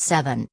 7.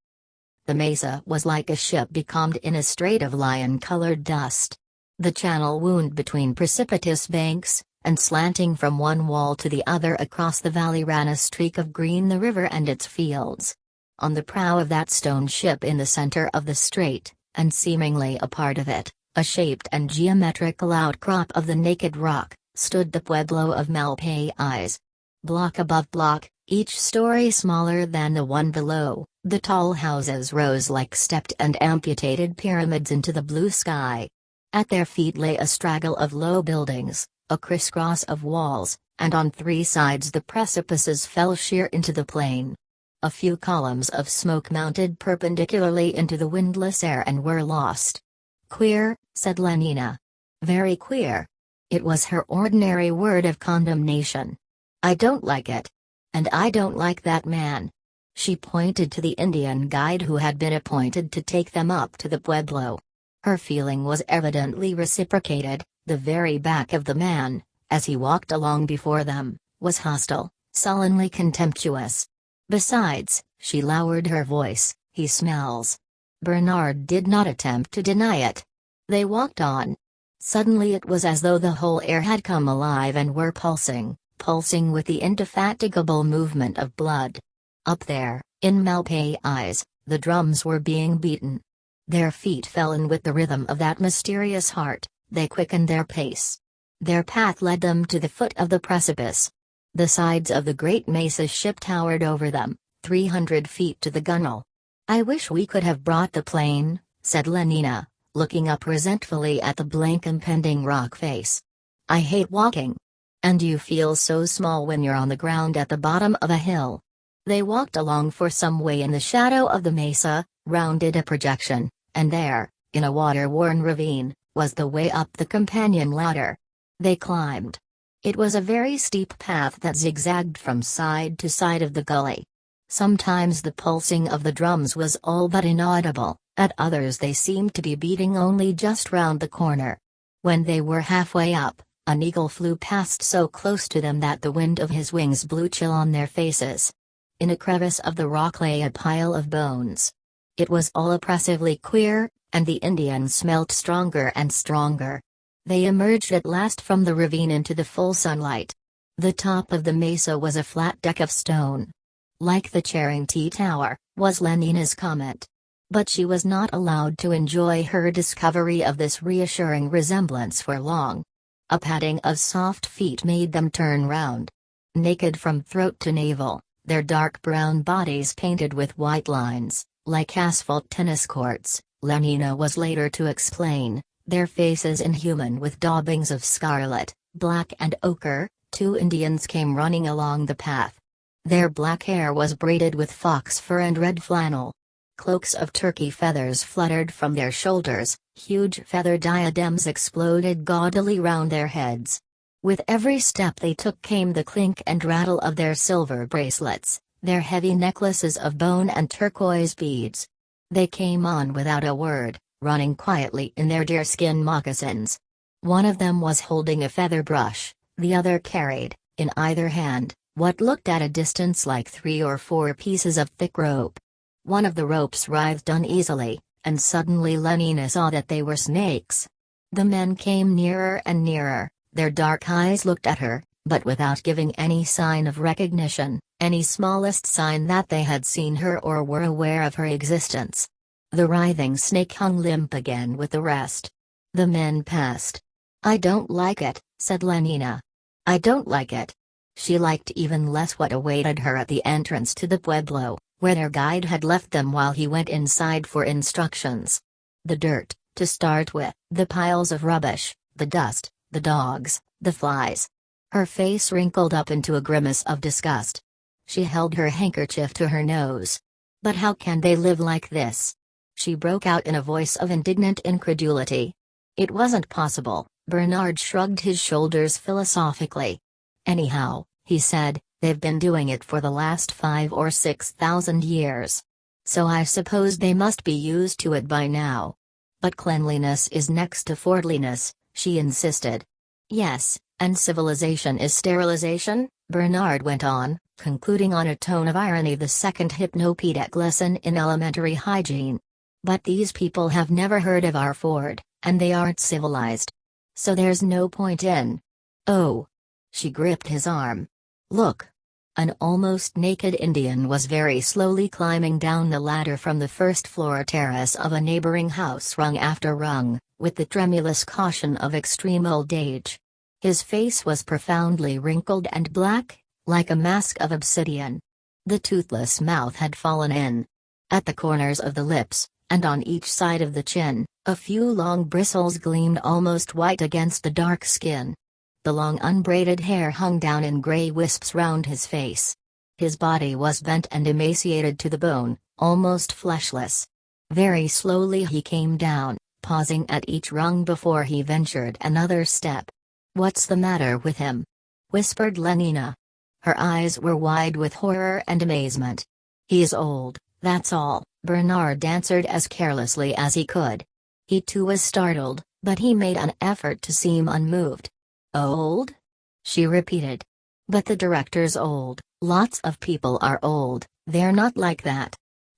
The mesa was like a ship becalmed in a strait of lion-colored dust. The channel wound between precipitous banks, and slanting from one wall to the other across the valley ran a streak of green, the river and its fields. On the prow of that stone ship in the center of the strait, and seemingly a part of it, a shaped and geometrical outcrop of the naked rock, stood the pueblo of Malpais. Block above block, each story smaller than the one below, the tall houses rose like stepped and amputated pyramids into the blue sky. At their feet lay a straggle of low buildings, a crisscross of walls, and on three sides the precipices fell sheer into the plain. A few columns of smoke mounted perpendicularly into the windless air and were lost. "Queer," said Lenina. "Very queer." It was her ordinary word of condemnation. "I don't like it. And I don't like that man." She pointed to the Indian guide who had been appointed to take them up to the pueblo. Her feeling was evidently reciprocated. The very back of the man, as he walked along before them, was hostile, sullenly contemptuous. Besides, she lowered her voice, "he smells." Bernard did not attempt to deny it. They walked on. Suddenly it was as though the whole air had come alive and were pulsing with the indefatigable movement of blood. Up there, in Malpais, the drums were being beaten. Their feet fell in with the rhythm of that mysterious heart. They quickened their pace. Their path led them to the foot of the precipice. The sides of the great mesa ship towered over them, 300 feet to the gunwale. "I wish we could have brought the plane," said Lenina, looking up resentfully at the blank impending rock face. "I hate walking. And you feel so small when you're on the ground at the bottom of a hill." They walked along for some way in the shadow of the mesa, rounded a projection, and there, in a water-worn ravine, was the way up the companion ladder. They climbed. It was a very steep path that zigzagged from side to side of the gully. Sometimes the pulsing of the drums was all but inaudible, at others they seemed to be beating only just round the corner. When they were halfway up, an eagle flew past so close to them that the wind of his wings blew chill on their faces. In a crevice of the rock lay a pile of bones. It was all oppressively queer, and the Indians smelt stronger and stronger. They emerged at last from the ravine into the full sunlight. The top of the mesa was a flat deck of stone. "Like the Charrington Tower," was Lenina's comment. But she was not allowed to enjoy her discovery of this reassuring resemblance for long. A padding of soft feet made them turn round. Naked from throat to navel, their dark brown bodies painted with white lines, like asphalt tennis courts, Lenina was later to explain, their faces inhuman with daubings of scarlet, black and ochre. Two Indians came running along the path. Their black hair was braided with fox fur and red flannel. Cloaks of turkey feathers fluttered from their shoulders, huge feather diadems exploded gaudily round their heads. With every step they took came the clink and rattle of their silver bracelets, their heavy necklaces of bone and turquoise beads. They came on without a word, running quietly in their deerskin moccasins. One of them was holding a feather brush, the other carried, in either hand, what looked at a distance like 3 or 4 pieces of thick rope. One of the ropes writhed uneasily, and suddenly Lenina saw that they were snakes. The men came nearer and nearer, their dark eyes looked at her, but without giving any sign of recognition, any smallest sign that they had seen her or were aware of her existence. The writhing snake hung limp again with the rest. The men passed. "I don't like it," said Lenina. "I don't like it." She liked even less what awaited her at the entrance to the pueblo, where their guide had left them while he went inside for instructions. The dirt, to start with, the piles of rubbish, the dust, the dogs, the flies. Her face wrinkled up into a grimace of disgust. She held her handkerchief to her nose. "But how can they live like this?" she broke out in a voice of indignant incredulity. It wasn't possible. Bernard shrugged his shoulders philosophically. "Anyhow," he said, "they've been doing it for the last 5 or 6,000 years. So I suppose they must be used to it by now." "But cleanliness is next to forwardliness," she insisted. "Yes, and civilization is sterilization," Bernard went on, concluding on a tone of irony the second hypnopedic lesson in elementary hygiene. But these people have never heard of our Ford, and they aren't civilized. So there's no point in. Oh. She gripped his arm. Look. An almost naked Indian was very slowly climbing down the ladder from the first-floor terrace of a neighboring house rung after rung, with the tremulous caution of extreme old age. His face was profoundly wrinkled and black, like a mask of obsidian. The toothless mouth had fallen in. At the corners of the lips, and on each side of the chin, a few long bristles gleamed almost white against the dark skin. The long unbraided hair hung down in gray wisps round his face. His body was bent and emaciated to the bone, almost fleshless. Very slowly he came down, pausing at each rung before he ventured another step. "What's the matter with him?" whispered Lenina. Her eyes were wide with horror and amazement. "He's old, that's all," Bernard answered as carelessly as he could. He too was startled, but he made an effort to seem unmoved. "Old?" she repeated. "But the director's old, lots of people are old, they're not like that."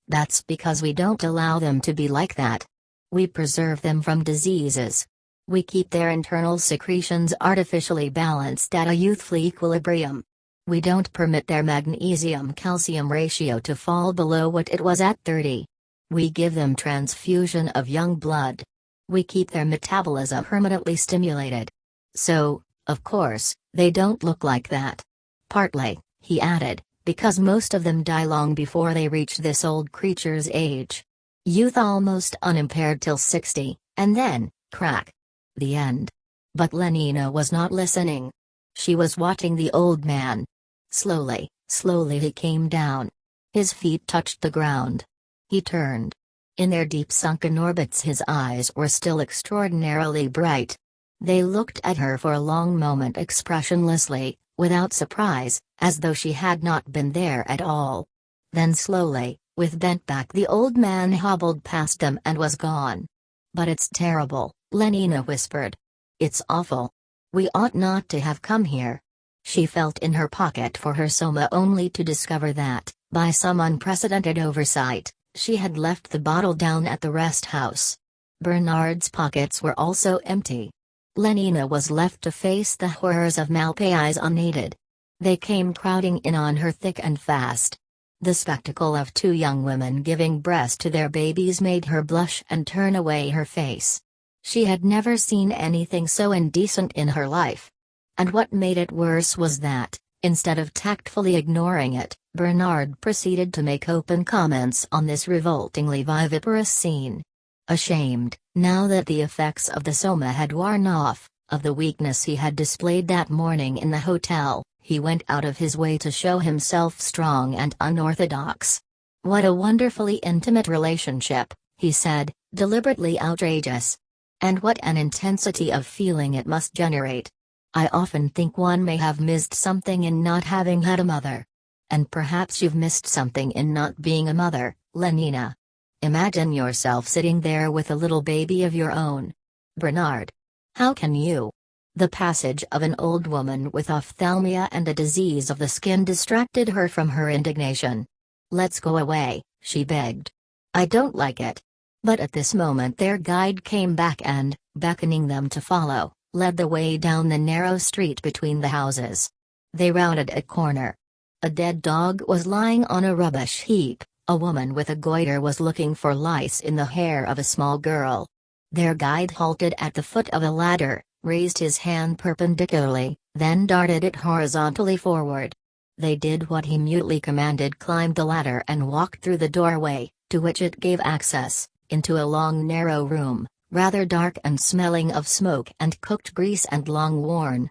"That's because we don't allow them to be like that. We preserve them from diseases. We keep their internal secretions artificially balanced at a youthful equilibrium. We don't permit their magnesium-calcium ratio to fall below what it was at 30. We give them transfusion of young blood. We keep their metabolism permanently stimulated. So, of course, they don't look like that. Partly," he added, "because most of them die long before they reach this old creature's age. Youth almost unimpaired till 60, and then, crack. The end." But Lenina was not listening. She was watching the old man. Slowly, slowly he came down. His feet touched the ground. He turned. In their deep sunken orbits his eyes were still extraordinarily bright. They looked at her for a long moment expressionlessly, without surprise, as though she had not been there at all. Then slowly, with bent back, the old man hobbled past them and was gone. "But it's terrible," Lenina whispered. "It's awful. We ought not to have come here." She felt in her pocket for her soma only to discover that, by some unprecedented oversight, she had left the bottle down at the rest house. Bernard's pockets were also empty. Lenina was left to face the horrors of Malpais unaided. They came crowding in on her thick and fast. The spectacle of two young women giving breast to their babies made her blush and turn away her face. She had never seen anything so indecent in her life. And what made it worse was that, instead of tactfully ignoring it, Bernard proceeded to make open comments on this revoltingly viviparous scene. Ashamed, now that the effects of the soma had worn off, of the weakness he had displayed that morning in the hotel, he went out of his way to show himself strong and unorthodox. "What a wonderfully intimate relationship," he said, deliberately outrageous. "And what an intensity of feeling it must generate. I often think one may have missed something in not having had a mother. And perhaps you've missed something in not being a mother, Lenina. Imagine yourself sitting there with a little baby of your own. Bernard. How can you?" The passage of an old woman with ophthalmia and a disease of the skin distracted her from her indignation. "Let's go away," she begged. "I don't like it." But at this moment their guide came back and, beckoning them to follow, led the way down the narrow street between the houses. They rounded a corner. A dead dog was lying on a rubbish heap. A woman with a goiter was looking for lice in the hair of a small girl. Their guide halted at the foot of a ladder, raised his hand perpendicularly, then darted it horizontally forward. They did what he mutely commanded, climbed the ladder and walked through the doorway, to which it gave access, into a long narrow room, rather dark and smelling of smoke and cooked grease and long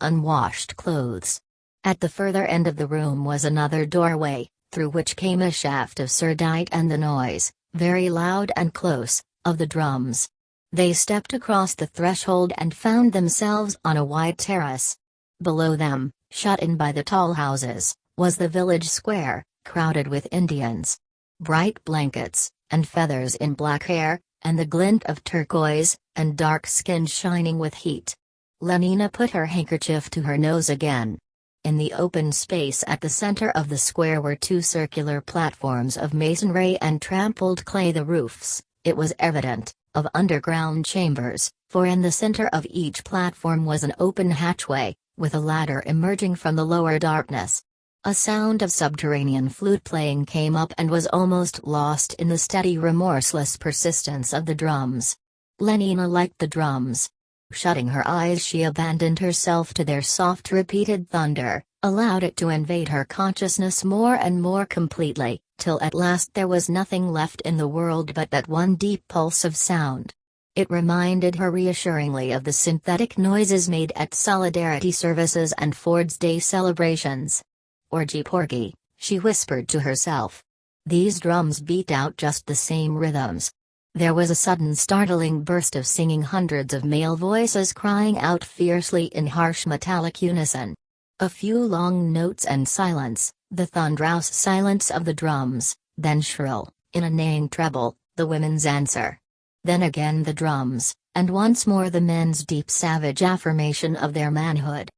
unwashed clothes. At the further end of the room was another doorway, through which came a shaft of surdite and the noise, very loud and close, of the drums. They stepped across the threshold and found themselves on a wide terrace. Below them, shut in by the tall houses, was the village square, crowded with Indians. Bright blankets, and feathers in black hair, and the glint of turquoise, and dark skin shining with heat. Lenina put her handkerchief to her nose again. In the open space at the center of the square were two circular platforms of masonry and trampled clay, the roofs, it was evident, of underground chambers, for in the center of each platform was an open hatchway, with a ladder emerging from the lower darkness. A sound of subterranean flute playing came up and was almost lost in the steady, remorseless persistence of the drums. Lenina liked the drums. Shutting her eyes, she abandoned herself to their soft repeated thunder, allowed it to invade her consciousness more and more completely, till at last there was nothing left in the world but that one deep pulse of sound. It reminded her reassuringly of the synthetic noises made at solidarity services and Ford's Day celebrations. "Orgy porgy," she whispered to herself. These drums beat out just the same rhythms. There was a sudden startling burst of singing, hundreds of male voices crying out fiercely in harsh metallic unison. A few long notes and silence, the thunderous silence of the drums, then shrill, in a neighing treble, the women's answer. Then again the drums, and once more the men's deep savage affirmation of their manhood.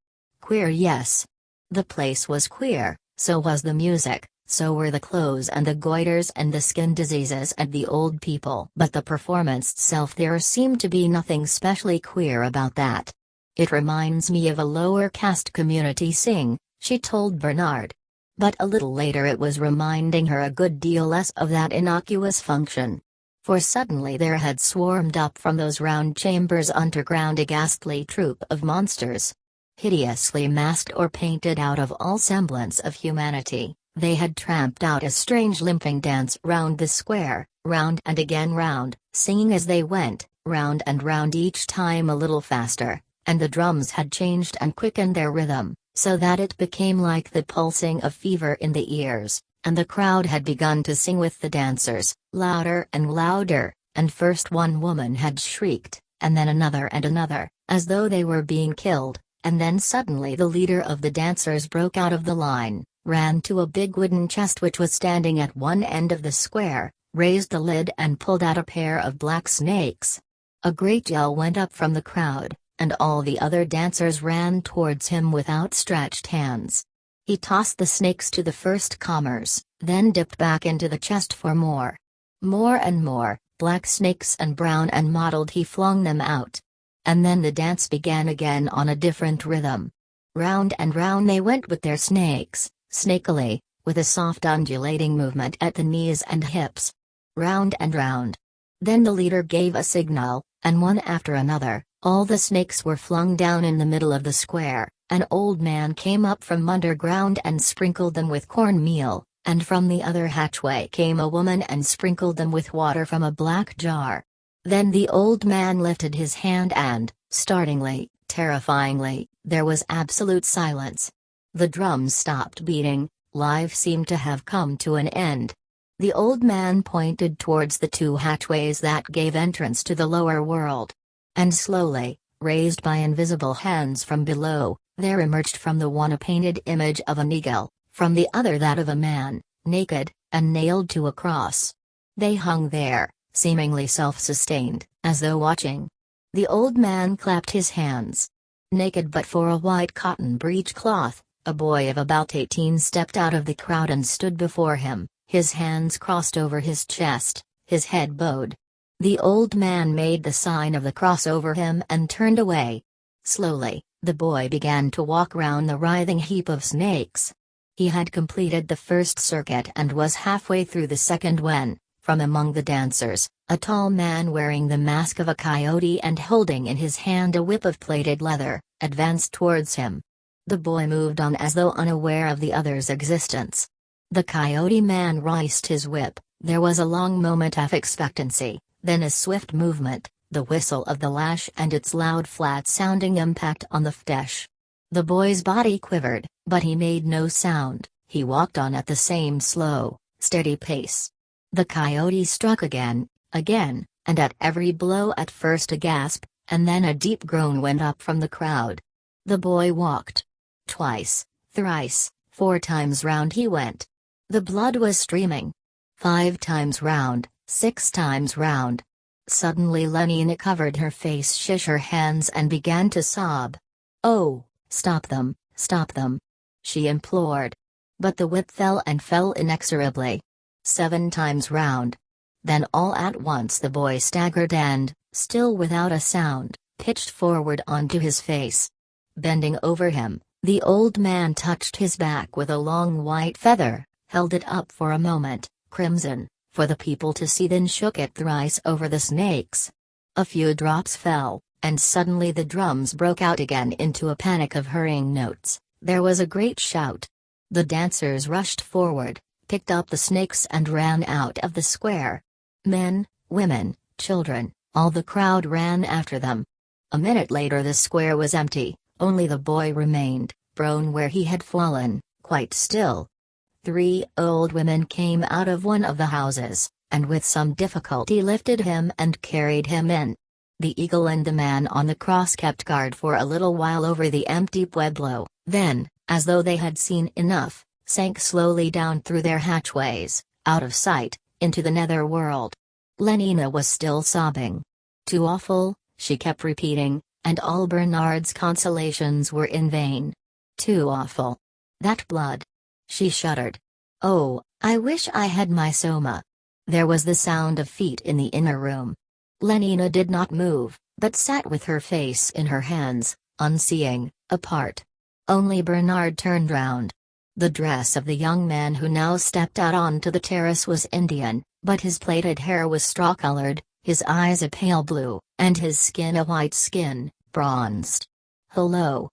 Queer, yes. The place was queer, so was the music. So were the clothes and the goiters and the skin diseases and the old people. But the performance itself, there seemed to be nothing specially queer about that. "It reminds me of a lower caste community sing," she told Bernard. But a little later it was reminding her a good deal less of that innocuous function. For suddenly there had swarmed up from those round chambers underground a ghastly troop of monsters. Hideously masked or painted out of all semblance of humanity. They had tramped out a strange limping dance round the square, round and again round, singing as they went, round and round, each time a little faster, and the drums had changed and quickened their rhythm, so that it became like the pulsing of fever in the ears, and the crowd had begun to sing with the dancers, louder and louder, and first one woman had shrieked, and then another and another, as though they were being killed, and then suddenly the leader of the dancers broke out of the line, ran to a big wooden chest which was standing at one end of the square, raised the lid and pulled out a pair of black snakes. A great yell went up from the crowd, and all the other dancers ran towards him with outstretched hands. He tossed the snakes to the first comers, then dipped back into the chest for more. More and more, black snakes and brown and mottled, he flung them out. And then the dance began again on a different rhythm. Round and round they went with their snakes, snakily, with a soft undulating movement at the knees and hips. Round and round. Then the leader gave a signal, and one after another, all the snakes were flung down in the middle of the square. An old man came up from underground and sprinkled them with cornmeal, and from the other hatchway came a woman and sprinkled them with water from a black jar. Then the old man lifted his hand and, startlingly, terrifyingly, there was absolute silence. The drums stopped beating, life seemed to have come to an end. The old man pointed towards the two hatchways that gave entrance to the lower world. And slowly, raised by invisible hands from below, there emerged from the one a painted image of an eagle, from the other that of a man, naked, and nailed to a cross. They hung there, seemingly self-sustained, as though watching. The old man clapped his hands. Naked but for a white cotton breechcloth, a boy of about 18 stepped out of the crowd and stood before him, his hands crossed over his chest, his head bowed. The old man made the sign of the cross over him and turned away. Slowly, the boy began to walk round the writhing heap of snakes. He had completed the first circuit and was halfway through the second when, from among the dancers, a tall man wearing the mask of a coyote and holding in his hand a whip of plaited leather, advanced towards him. The boy moved on as though unaware of the other's existence. The coyote man raised his whip, there was a long moment of expectancy, then a swift movement, the whistle of the lash and its loud flat-sounding impact on the flesh. The boy's body quivered, but he made no sound, he walked on at the same slow, steady pace. The coyote struck again, and at every blow at first a gasp, and then a deep groan went up from the crowd. The boy walked. Twice, thrice, 4 times round he went. The blood was streaming. 5 times round, 6 times round. Suddenly Lenina covered her face, shish her hands and began to sob. "Oh, stop them, stop them." she implored. But the whip fell and fell inexorably. 7 times round. Then all at once the boy staggered and, still without a sound, pitched forward onto his face. Bending over him, the old man touched his back with a long white feather, held it up for a moment, crimson, for the people to see, then shook it thrice over the snakes. A few drops fell, and suddenly the drums broke out again into a panic of hurrying notes. There was a great shout. The dancers rushed forward, picked up the snakes and ran out of the square. Men, women, children, all the crowd ran after them. A minute later the square was empty, only the boy remained, prone where he had fallen, quite still. 3 old women came out of one of the houses, and with some difficulty lifted him and carried him in. The eagle and the man on the cross kept guard for a little while over the empty pueblo, then, as though they had seen enough, sank slowly down through their hatchways, out of sight, into the nether world. Lenina was still sobbing. Too awful, she kept repeating, and all Bernard's consolations were in vain. Too awful. That blood. She shuddered. Oh, I wish I had my Soma. There was the sound of feet in the inner room. Lenina did not move, but sat with her face in her hands, unseeing, apart. Only Bernard turned round. The dress of the young man who now stepped out onto the terrace was Indian, but his plaited hair was straw-colored, his eyes a pale blue, and his skin a white skin, bronzed. "Hello.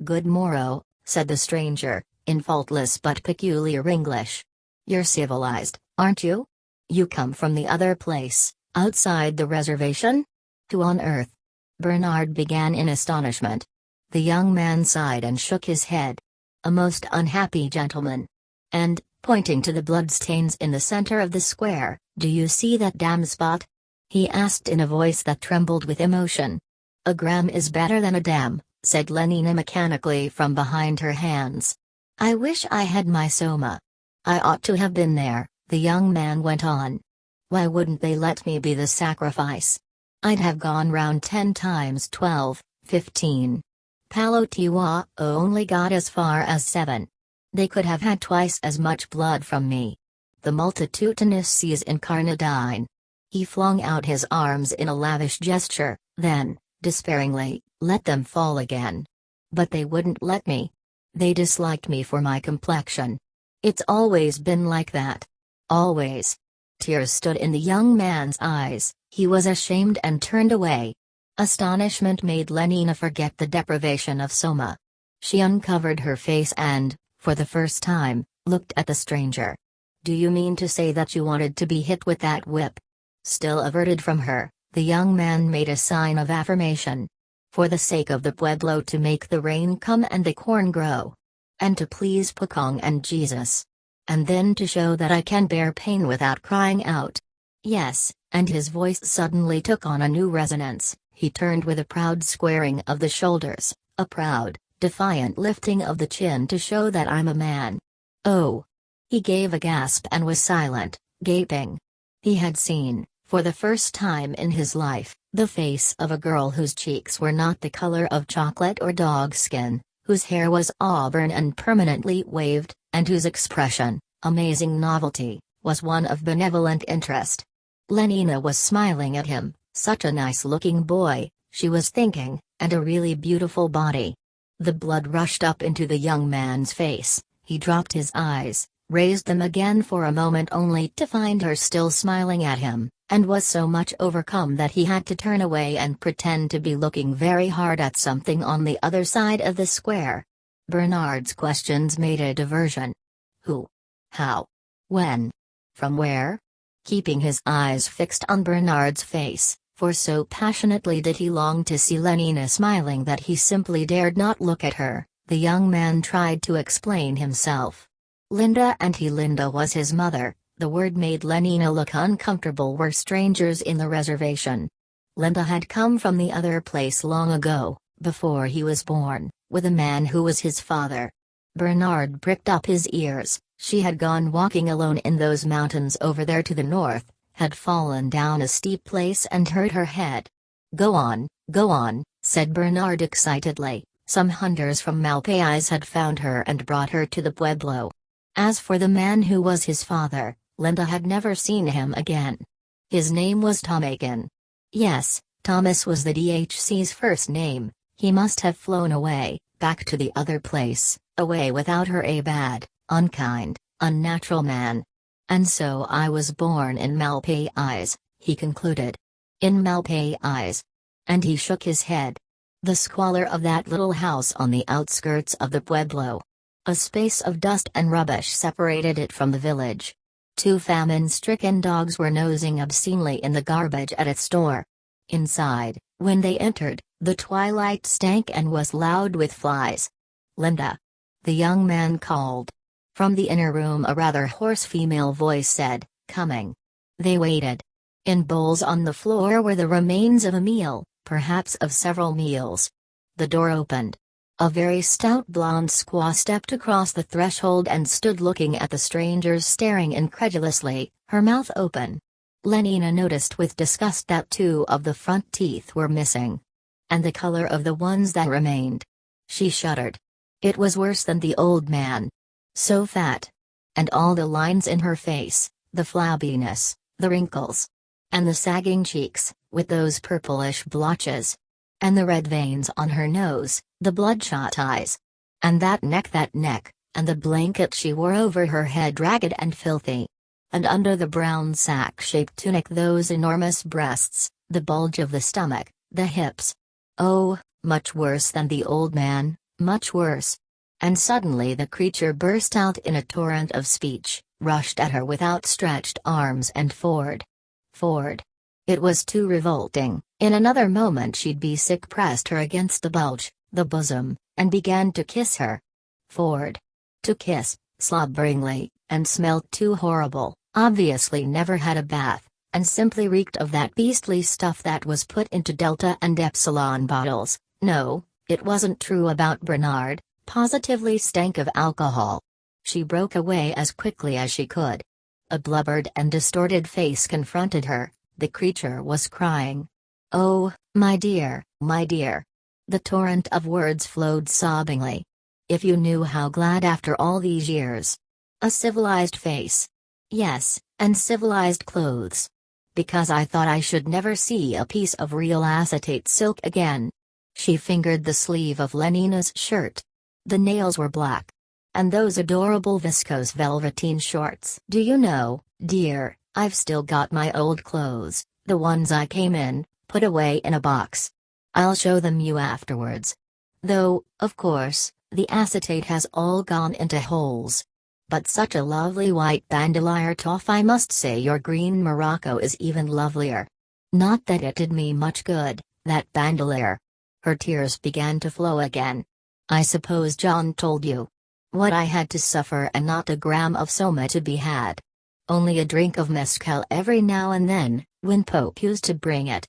Good morrow," said the stranger, in faultless but peculiar English. "You're civilized, aren't you? You come from the other place, outside the reservation? Who on earth?" Bernard began in astonishment. The young man sighed and shook his head. "A most unhappy gentleman. And, pointing to the bloodstains in the center of the square, do you see that damn spot?" he asked in a voice that trembled with emotion. "A gram is better than a dam," said Lenina mechanically from behind her hands. "I wish I had my Soma. I ought to have been there," the young man went on. "Why wouldn't they let me be the sacrifice? I'd have gone round 10 times 12, 15. Palotiwa only got as far as 7. They could have had twice as much blood from me. The multitudinous seas incarnadine." He flung out his arms in a lavish gesture, then, despairingly, let them fall again. "But they wouldn't let me. They disliked me for my complexion. It's always been like that. Always." Tears stood in the young man's eyes, he was ashamed and turned away. Astonishment made Lenina forget the deprivation of Soma. She uncovered her face and, for the first time, looked at the stranger. "Do you mean to say that you wanted to be hit with that whip?" Still averted from her, the young man made a sign of affirmation. "For the sake of the pueblo, to make the rain come and the corn grow. And to please Pukong and Jesus. And then to show that I can bear pain without crying out. Yes," and his voice suddenly took on a new resonance. He turned with a proud squaring of the shoulders, a proud, defiant lifting of the chin to show that I'm a man. "Oh!" He gave a gasp and was silent, gaping. He had seen, for the first time in his life, the face of a girl whose cheeks were not the color of chocolate or dog skin, whose hair was auburn and permanently waved, and whose expression, amazing novelty, was one of benevolent interest. Lenina was smiling at him. Such a nice-looking boy, she was thinking, and a really beautiful body. The blood rushed up into the young man's face, he dropped his eyes, raised them again for a moment only to find her still smiling at him, and was so much overcome that he had to turn away and pretend to be looking very hard at something on the other side of the square. Bernard's questions made a diversion. Who? How? When? From where? Keeping his eyes fixed on Bernard's face, for so passionately did he long to see Lenina smiling that he simply dared not look at her, the young man tried to explain himself. Linda was his mother. The word made Lenina look uncomfortable. Were strangers in the reservation. Linda had come from the other place long ago, before he was born, with a man who was his father. Bernard pricked up his ears. She had gone walking alone in those mountains over there to the north, had fallen down a steep place and hurt her head. Go on," said Bernard excitedly, Some hunters from Malpais had found her and brought her to the pueblo. As for the man who was his father, Linda had never seen him again. His name was Tomakin. Yes, Thomas was the DHC's first name. He must have flown away, back to the other place, away without her, a bad, unkind, unnatural man. And so I was born in Malpais, he concluded. In Malpais. And he shook his head. The squalor of that little house on the outskirts of the pueblo. A space of dust and rubbish separated it from the village. 2 famine-stricken dogs were nosing obscenely in the garbage at its door. Inside, when they entered, the twilight stank and was loud with flies. "Linda!" the young man called. From the inner room a rather hoarse female voice said, "Coming." They waited. In bowls on the floor were the remains of a meal, perhaps of several meals. The door opened. A very stout blonde squaw stepped across the threshold and stood looking at the strangers, staring incredulously, her mouth open. Lenina noticed with disgust that 2 of the front teeth were missing. And the color of the ones that remained. She shuddered. It was worse than the old man. So fat. And all the lines in her face, the flabbiness, the wrinkles. And the sagging cheeks, with those purplish blotches. And the red veins on her nose, the bloodshot eyes. And that neck, and the blanket she wore over her head ragged and filthy. And under the brown sack-shaped tunic those enormous breasts, the bulge of the stomach, the hips. Oh, much worse than the old man, much worse. And suddenly the creature burst out in a torrent of speech, rushed at her with outstretched arms and Ford. It was too revolting. In another moment she'd be sick, pressed her against the bulge, the bosom, and began to kiss her. Ford. To kiss, slobberingly, and smelt too horrible, obviously never had a bath, and simply reeked of that beastly stuff that was put into Delta and Epsilon bottles. No, it wasn't true about Bernard, positively stank of alcohol. She broke away as quickly as she could. A blubbered and distorted face confronted her. The creature was crying. "Oh, my dear, my dear." The torrent of words flowed sobbingly. "If you knew how glad after all these years." A civilized face. Yes, and civilized clothes. "Because I thought I should never see a piece of real acetate silk again." She fingered the sleeve of Lenina's shirt. The nails were black. And those adorable viscose velveteen shorts. "Do you know, dear, I've still got my old clothes, the ones I came in, put away in a box. I'll show them you afterwards. Though, of course, the acetate has all gone into holes. But such a lovely white bandolier toff. I must say your green Morocco is even lovelier. Not that it did me much good, that bandolier." Her tears began to flow again. "I suppose John told you what I had to suffer, and not a gram of soma to be had. Only a drink of mezcal every now and then, when Pope used to bring it.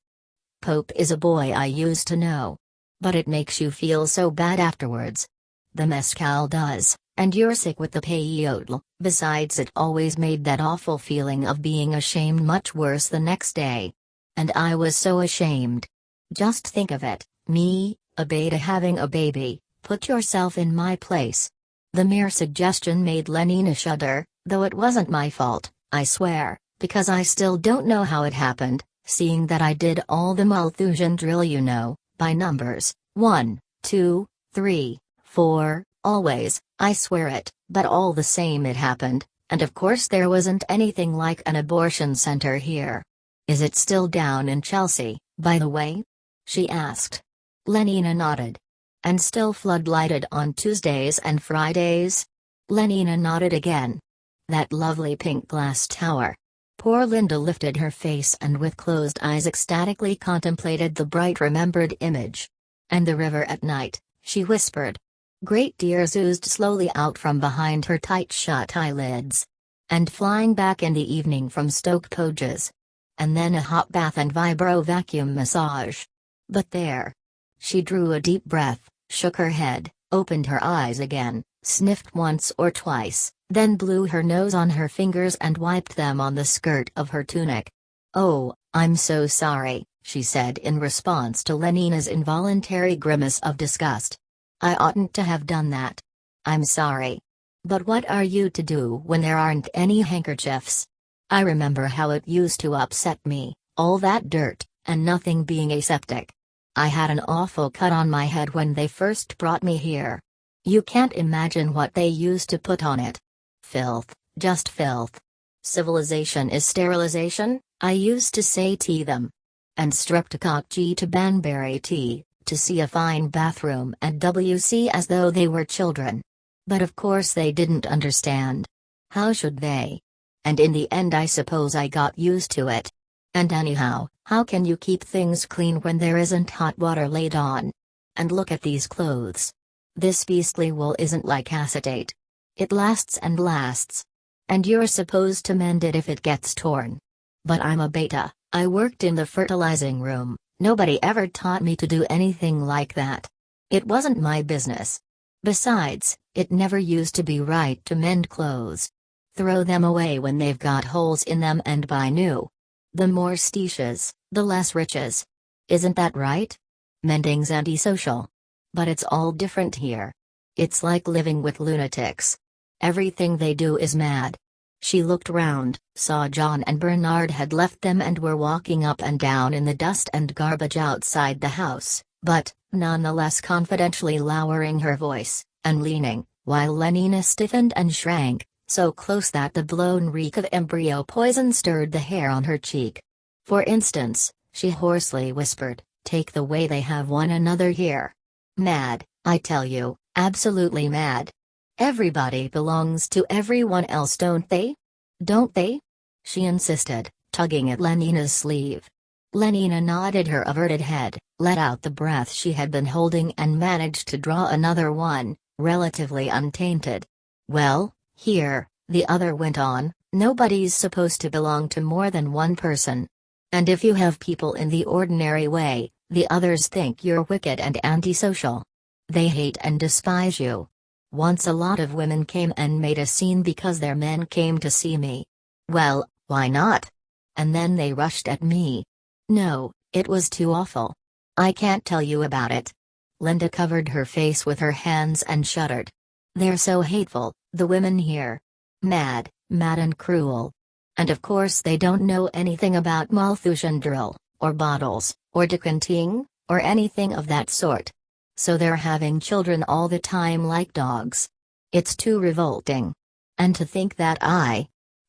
Pope is a boy I used to know. But it makes you feel so bad afterwards. The mezcal does, and you're sick with the peyote. Besides, it always made that awful feeling of being ashamed much worse the next day. And I was so ashamed. Just think of it, me, a beta having a baby. Put yourself in my place." The mere suggestion made Lenina shudder, though it wasn't my fault, I swear, because I still don't know how it happened, seeing that I did all the Malthusian drill, you know, by numbers, 1, 2, 3, 4, always, I swear it, but all the same it happened, and of course there wasn't anything like an abortion center here. "Is it still down in Chelsea, by the way?" she asked. Lenina nodded. "And still floodlighted on Tuesdays and Fridays?" Lenina nodded again. "That lovely pink glass tower." Poor Linda lifted her face and with closed eyes ecstatically contemplated the bright remembered image. "And the river at night," she whispered. Great tears oozed slowly out from behind her tight-shut eyelids. "And flying back in the evening from Stoke Poges. And then a hot bath and vibro-vacuum massage. But there." She drew a deep breath, shook her head, opened her eyes again, sniffed once or twice, then blew her nose on her fingers and wiped them on the skirt of her tunic. "Oh, I'm so sorry," she said in response to Lenina's involuntary grimace of disgust. I oughtn't to have done that. I'm sorry. But what are you to do when there aren't any handkerchiefs? I remember how it used to upset me, all that dirt, and nothing being aseptic. I had an awful cut on my head when they first brought me here. You can't imagine what they used to put on it. Filth, just filth. Civilization is sterilization, I used to say to them. And streptococcus G to Banbury tea, to see a fine bathroom and WC as though they were children. But of course they didn't understand. How should they? And in the end I suppose I got used to it. And anyhow, how can you keep things clean when there isn't hot water laid on? And look at these clothes. This beastly wool isn't like acetate. It lasts and lasts. And you're supposed to mend it if it gets torn. But I'm a beta, I worked in the fertilizing room, nobody ever taught me to do anything like that. It wasn't my business. Besides, it never used to be right to mend clothes. Throw them away when they've got holes in them and buy new. The more stitches, the less riches. Isn't that right? Mending's antisocial. But it's all different here. It's like living with lunatics. Everything they do is mad. She looked round, saw John and Bernard had left them and were walking up and down in the dust and garbage outside the house, but, nonetheless confidentially lowering her voice, and leaning, while Lenina stiffened and shrank, so close that the blown reek of embryo poison stirred the hair on her cheek. For instance, she hoarsely whispered, "Take the way they have one another here. Mad, I tell you, absolutely mad. Everybody belongs to everyone else, don't they? Don't they?" she insisted, tugging at Lenina's sleeve. Lenina nodded her averted head, let out the breath she had been holding and managed to draw another one, relatively untainted. "Well, here," the other went on, "nobody's supposed to belong to more than one person. And if you have people in the ordinary way, the others think you're wicked and antisocial. They hate and despise you. Once a lot of women came and made a scene because their men came to see me. Well, why not? And then they rushed at me. No, it was too awful. I can't tell you about it." Linda covered her face with her hands and shuddered. "They're so hateful, the women here. Mad, mad and cruel. And of course they don't know anything about Malthusian drill, or bottles, or decanting, or anything of that sort. So they're having children all the time like dogs. It's too revolting. And to think that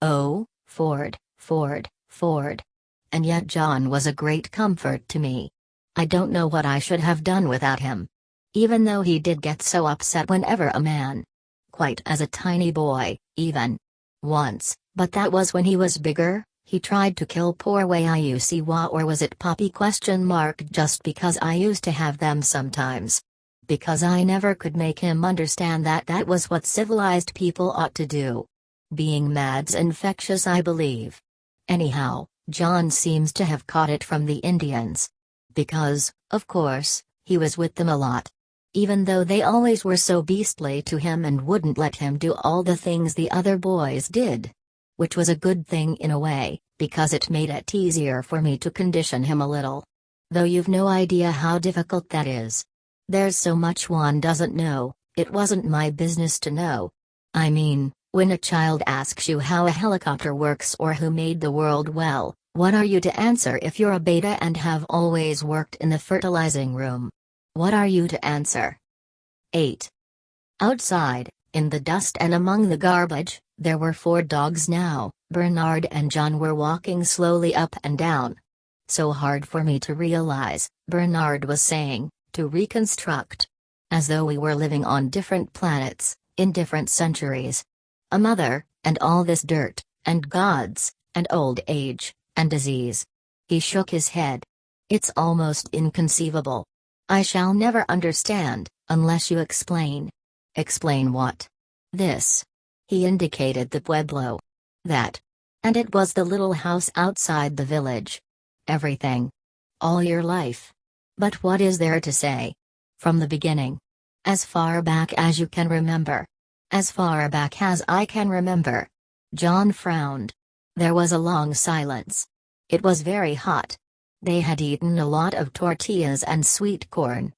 oh, Ford. And yet John was a great comfort to me. I don't know what I should have done without him. Even though he did get so upset whenever a man. Quite as a tiny boy, even. Once, but that was when he was bigger, he tried to kill poor Wayusiwa, or was it Poppy just because I used to have them sometimes. Because I never could make him understand that that was what civilized people ought to do. Being mad's infectious, I believe. Anyhow, John seems to have caught it from the Indians. Because, of course, he was with them a lot. Even though they always were so beastly to him and wouldn't let him do all the things the other boys did. Which was a good thing in a way, because it made it easier for me to condition him a little. Though you've no idea how difficult that is. There's so much one doesn't know, it wasn't my business to know. I mean, when a child asks you how a helicopter works or who made the world, well, what are you to answer if you're a beta and have always worked in the fertilizing room? What are you to answer? 8. Outside, in the dust and among the garbage, there were 4 dogs now. Bernard and John were walking slowly up and down. "So hard for me to realize," Bernard was saying, "to reconstruct. As though we were living on different planets, in different centuries. A mother, and all this dirt, and gods, and old age, and disease." He shook his head. "It's almost inconceivable. I shall never understand, unless you explain." "Explain what?" "This." He indicated the pueblo. "That. And it was the little house outside the village. Everything. All your life. But what is there to say? From the beginning. As far back as you can remember. As far back as I can remember." John frowned. There was a long silence. It was very hot. They had eaten a lot of tortillas and sweet corn.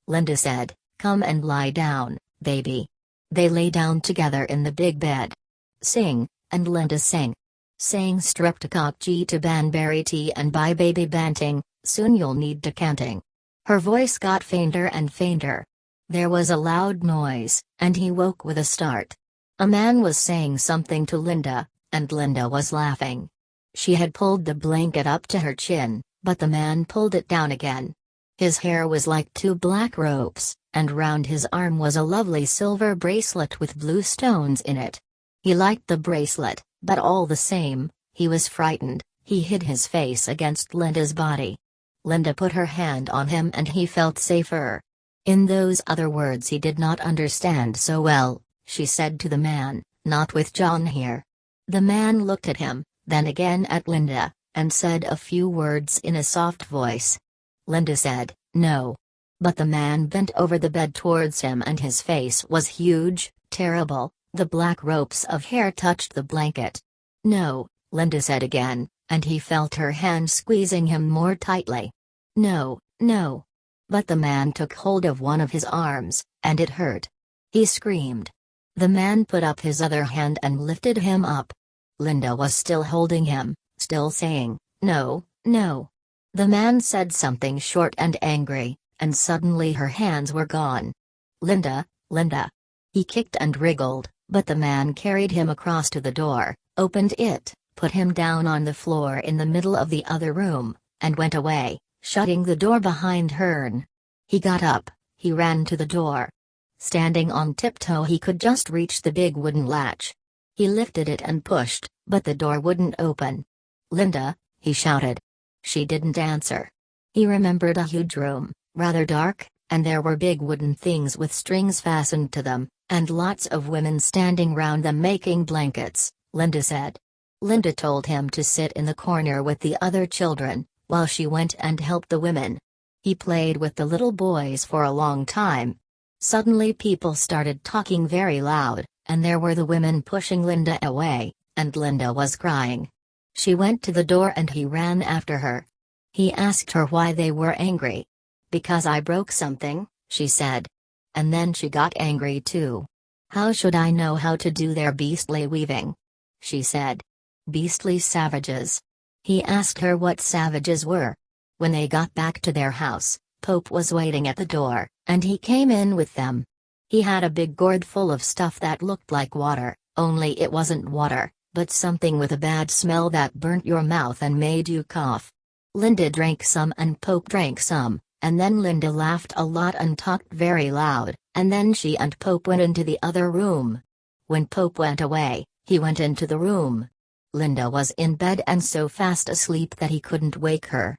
Linda said, Come and lie down, baby. They lay down together in the big bed. Sing, and Linda sang. Sang Streptococcus to Banberry tea and bye baby banting, soon you'll need decanting. Her voice got fainter and fainter. There was a loud noise, and he woke with a start. A man was saying something to Linda, and Linda was laughing. She had pulled the blanket up to her chin, but the man pulled it down again. His hair was like two black ropes, and round his arm was a lovely silver bracelet with blue stones in it. He liked the bracelet, but all the same, he was frightened. He hid his face against Linda's body. Linda put her hand on him and he felt safer. In those other words he did not understand so well, she said to the man, "Not with John here." The man looked at him, then again at Linda, and said a few words in a soft voice. Linda said, "No." But the man bent over the bed towards him and his face was huge, terrible, the black ropes of hair touched the blanket. "No," Linda said again, and he felt her hand squeezing him more tightly. "No, no." But the man took hold of one of his arms, and it hurt. He screamed. The man put up his other hand and lifted him up. Linda was still holding him, still saying, "No, no." The man said something short and angry, and suddenly her hands were gone. "Linda, Linda." He kicked and wriggled, but the man carried him across to the door, opened it, put him down on the floor in the middle of the other room, and went away, shutting the door behind her. He got up, he ran to the door. Standing on tiptoe he could just reach the big wooden latch. He lifted it and pushed, but the door wouldn't open. "Linda," he shouted. She didn't answer. He remembered a huge room, rather dark, and there were big wooden things with strings fastened to them, and lots of women standing round them making blankets, Linda said. Linda told him to sit in the corner with the other children, while she went and helped the women. He played with the little boys for a long time. Suddenly people started talking very loud, and there were the women pushing Linda away, and Linda was crying. She went to the door and he ran after her. He asked her why they were angry. "Because I broke something," she said. And then she got angry too. "How should I know how to do their beastly weaving?" she said. "Beastly savages." He asked her what savages were. When they got back to their house, Pope was waiting at the door, and he came in with them. He had a big gourd full of stuff that looked like water, only it wasn't water, but something with a bad smell that burnt your mouth and made you cough. Linda drank some and Pope drank some, and then Linda laughed a lot and talked very loud, and then she and Pope went into the other room. When Pope went away, he went into the room. Linda was in bed and so fast asleep that he couldn't wake her.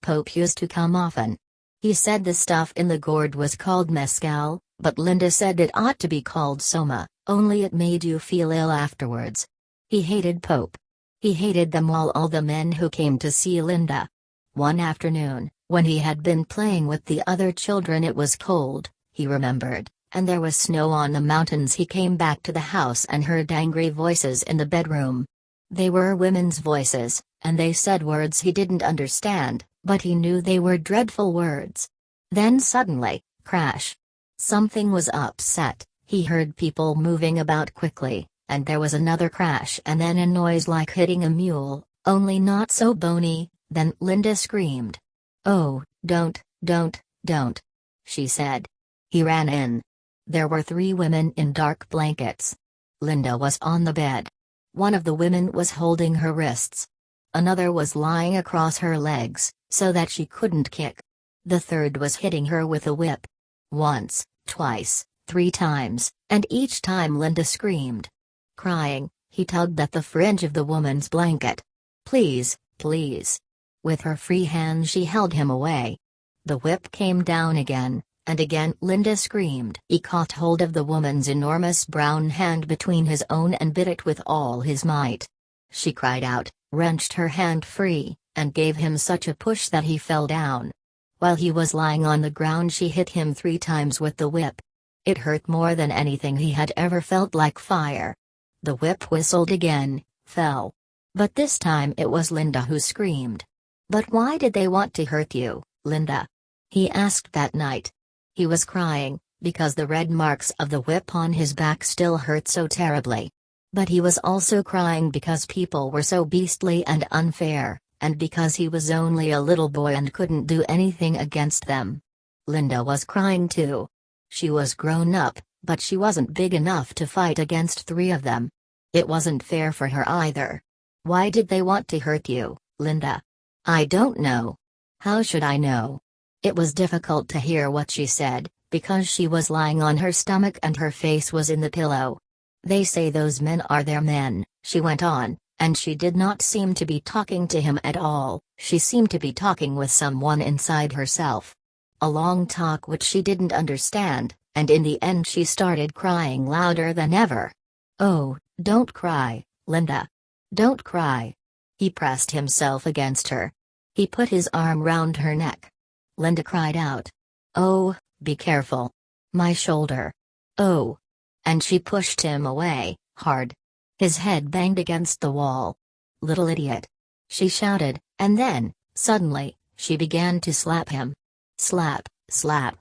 Pope used to come often. He said the stuff in the gourd was called mescal, but Linda said it ought to be called soma, only it made you feel ill afterwards. He hated Pope. He hated them all the men who came to see Linda. One afternoon, when he had been playing with the other children, it was cold, he remembered, and there was snow on the mountains. He came back to the house and heard angry voices in the bedroom. They were women's voices, and they said words he didn't understand, but he knew they were dreadful words. Then suddenly, crash! Something was upset. He heard people moving about quickly, and there was another crash and then a noise like hitting a mule, only not so bony. Then Linda screamed. "Oh, don't," she said. He ran in. There were 3 women in dark blankets. Linda was on the bed. One of the women was holding her wrists. Another was lying across her legs, so that she couldn't kick. The third was hitting her with a whip. Once, twice, 3 times, and each time Linda screamed. Crying, he tugged at the fringe of the woman's blanket. "Please, please." With her free hand she held him away. The whip came down again, and again Linda screamed. He caught hold of the woman's enormous brown hand between his own and bit it with all his might. She cried out, wrenched her hand free, and gave him such a push that he fell down. While he was lying on the ground she hit him 3 times with the whip. It hurt more than anything he had ever felt, like fire. The whip whistled again, fell. But this time it was Linda who screamed. "But why did they want to hurt you, Linda?" he asked that night. He was crying, because the red marks of the whip on his back still hurt so terribly. But he was also crying because people were so beastly and unfair, and because he was only a little boy and couldn't do anything against them. Linda was crying too. She was grown up, but she wasn't big enough to fight against three of them. It wasn't fair for her either. Why did they want to hurt you, Linda? I don't know. How should I know? It was difficult to hear what she said, because she was lying on her stomach and her face was in the pillow. They say those men are their men, she went on, and she did not seem to be talking to him at all, she seemed to be talking with someone inside herself. A long talk which she didn't understand, and in the end she started crying louder than ever. Oh, don't cry, Linda. Don't cry. He pressed himself against her. He put his arm round her neck. Linda cried out. Oh, be careful. My shoulder. Oh. And she pushed him away, hard. His head banged against the wall. Little idiot. She shouted, and then, suddenly, she began to slap him. Slap, slap.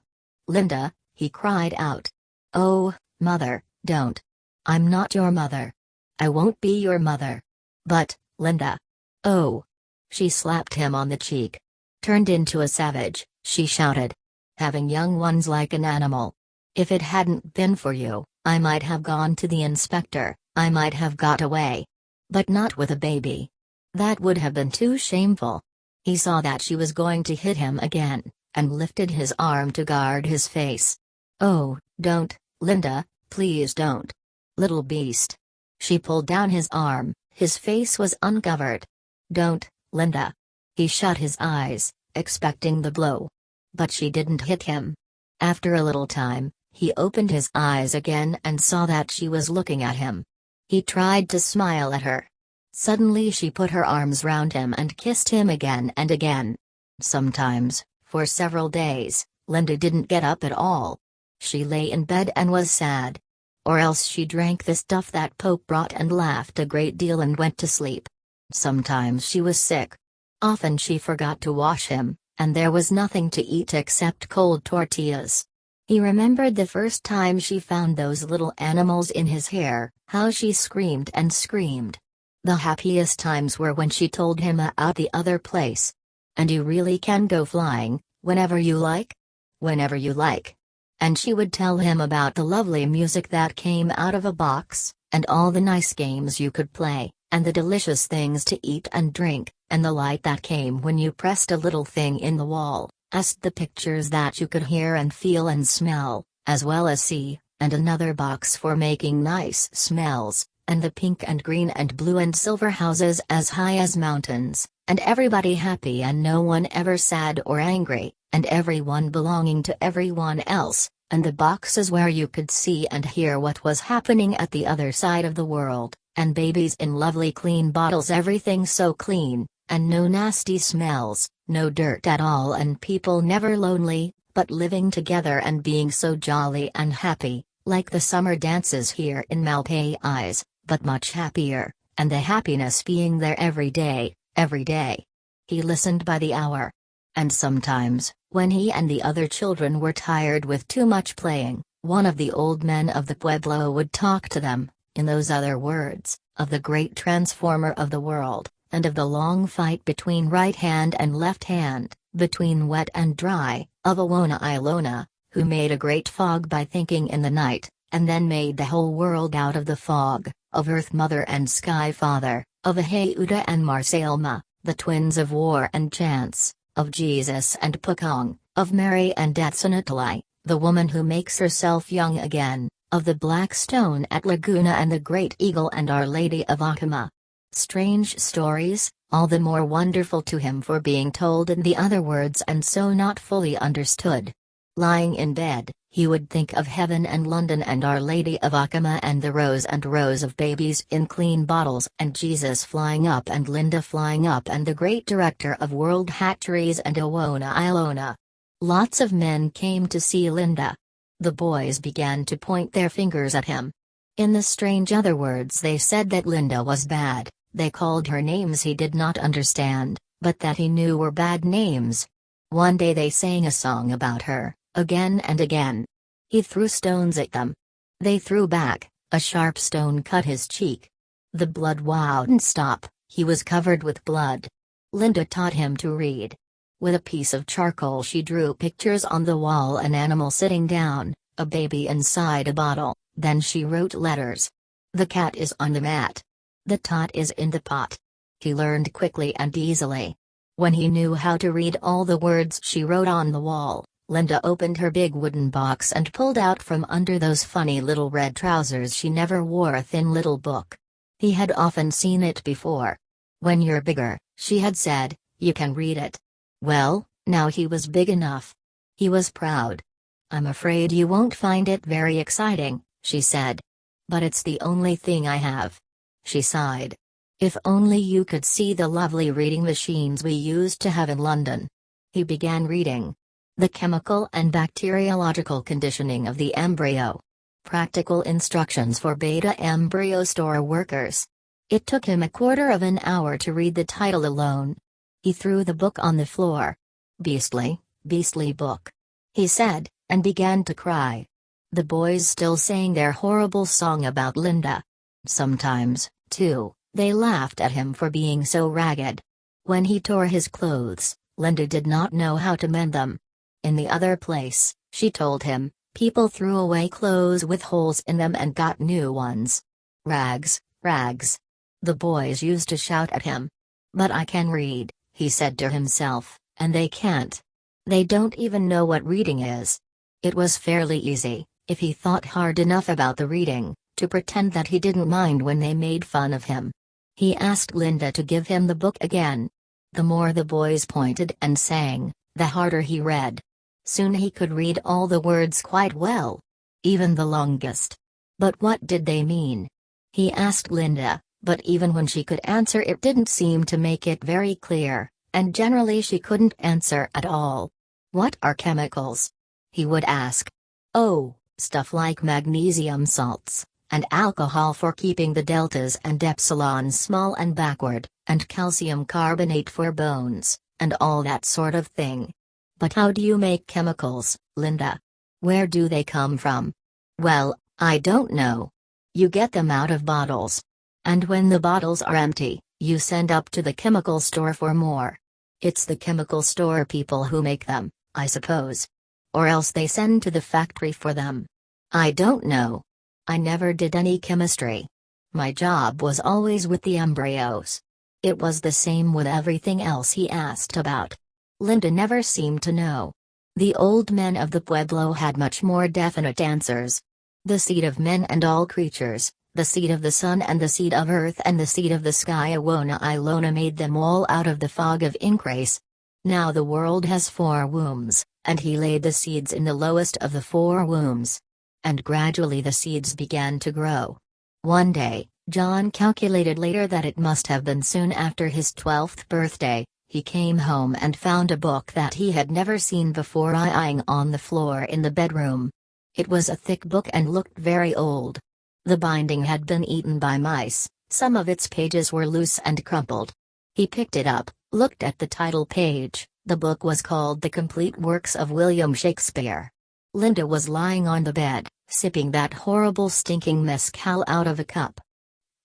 Linda, he cried out. Oh, mother, don't. I'm not your mother. I won't be your mother. But, Linda. Oh. She slapped him on the cheek. Turned into a savage, she shouted. Having young ones like an animal. If it hadn't been for you, I might have gone to the inspector, I might have got away. But not with a baby. That would have been too shameful. He saw that she was going to hit him again, and lifted his arm to guard his face. Oh, don't, Linda, please don't. Little beast. She pulled down his arm, his face was uncovered. Don't, Linda. He shut his eyes, expecting the blow. But she didn't hit him. After a little time, he opened his eyes again and saw that she was looking at him. He tried to smile at her. Suddenly she put her arms round him and kissed him again and again. Sometimes, for several days, Linda didn't get up at all. She lay in bed and was sad. Or else she drank the stuff that Pope brought and laughed a great deal and went to sleep. Sometimes she was sick. Often she forgot to wash him, and there was nothing to eat except cold tortillas. He remembered the first time she found those little animals in his hair, how she screamed and screamed. The happiest times were when she told him about the other place. And you really can go flying, whenever you like? Whenever you like. And she would tell him about the lovely music that came out of a box, and all the nice games you could play, and the delicious things to eat and drink, and the light that came when you pressed a little thing in the wall, as the pictures that you could hear and feel and smell, as well as see, and another box for making nice smells, and the pink and green and blue and silver houses as high as mountains, and everybody happy and no one ever sad or angry, and everyone belonging to everyone else, and the boxes where you could see and hear what was happening at the other side of the world, and babies in lovely clean bottles, everything so clean, and no nasty smells, no dirt at all, and people never lonely, but living together and being so jolly and happy, like the summer dances here in Malpais, but much happier, and the happiness being there every day, every day. He listened by the hour. And sometimes, when he and the other children were tired with too much playing, one of the old men of the pueblo would talk to them, in those other words, of the great transformer of the world, and of the long fight between right hand and left hand, between wet and dry, of Awona Ilona, who made a great fog by thinking in the night, and then made the whole world out of the fog, of Earth Mother and Sky Father, of Aheuda and Marsalma, the twins of War and Chance, of Jesus and Pukong, of Mary and Datsanatali, the woman who makes herself young again, of the black stone at Laguna and the great eagle and Our Lady of Acoma. Strange stories, all the more wonderful to him for being told in the other words and so not fully understood. Lying in bed, he would think of heaven and London and Our Lady of Acoma and the rows and rows of babies in clean bottles and Jesus flying up and Linda flying up and the great director of World Hatcheries and Awona Ilona. Lots of men came to see Linda. The boys began to point their fingers at him. In the strange other words they said that Linda was bad, they called her names he did not understand, but that he knew were bad names. One day they sang a song about her, again and again. He threw stones at them. They threw back, a sharp stone cut his cheek. The blood wouldn't stop, he was covered with blood. Linda taught him to read. With a piece of charcoal she drew pictures on the wall: an animal sitting down, a baby inside a bottle, then she wrote letters. The cat is on the mat. The tot is in the pot. He learned quickly and easily. When he knew how to read all the words she wrote on the wall, Linda opened her big wooden box and pulled out from under those funny little red trousers she never wore a thin little book. He had often seen it before. "When you're bigger," she had said, "you can read it." Well, now he was big enough. He was proud. "I'm afraid you won't find it very exciting," she said. "But it's the only thing I have." She sighed. "If only you could see the lovely reading machines we used to have in London." He began reading. The chemical and bacteriological conditioning of the embryo. Practical instructions for beta embryo store workers. It took him a quarter of an hour to read the title alone. He threw the book on the floor. "Beastly, beastly book," he said, and began to cry. The boys still sang their horrible song about Linda. Sometimes, too, they laughed at him for being so ragged. When he tore his clothes, Linda did not know how to mend them. In the other place, she told him, people threw away clothes with holes in them and got new ones. "Rags, rags." The boys used to shout at him. "But I can read," he said to himself, "and they can't. They don't even know what reading is." It was fairly easy, if he thought hard enough about the reading, to pretend that he didn't mind when they made fun of him. He asked Linda to give him the book again. The more the boys pointed and sang, the harder he read. Soon he could read all the words quite well. Even the longest. But what did they mean? He asked Linda, but even when she could answer it didn't seem to make it very clear, and generally she couldn't answer at all. "What are chemicals?" he would ask. "Oh, stuff like magnesium salts, and alcohol for keeping the deltas and epsilons small and backward, and calcium carbonate for bones, and all that sort of thing." "But how do you make chemicals, Linda? Where do they come from?" "Well, I don't know. You get them out of bottles. And when the bottles are empty, you send up to the chemical store for more. It's the chemical store people who make them, I suppose. Or else they send to the factory for them. I don't know. I never did any chemistry. My job was always with the embryos." It was the same with everything else he asked about. Linda never seemed to know. The old men of the Pueblo had much more definite answers. The seed of men and all creatures, the seed of the sun and the seed of earth and the seed of the sky Iwona Ilona made them all out of the fog of Incrace. Now the world has 4 wombs, and he laid the seeds in the lowest of the 4 wombs. And gradually the seeds began to grow. One day, John calculated later that it must have been soon after his 12th birthday, he came home and found a book that he had never seen before lying on the floor in the bedroom. It was a thick book and looked very old. The binding had been eaten by mice, some of its pages were loose and crumpled. He picked it up, looked at the title page. The book was called The Complete Works of William Shakespeare. Linda was lying on the bed, sipping that horrible stinking mezcal out of a cup.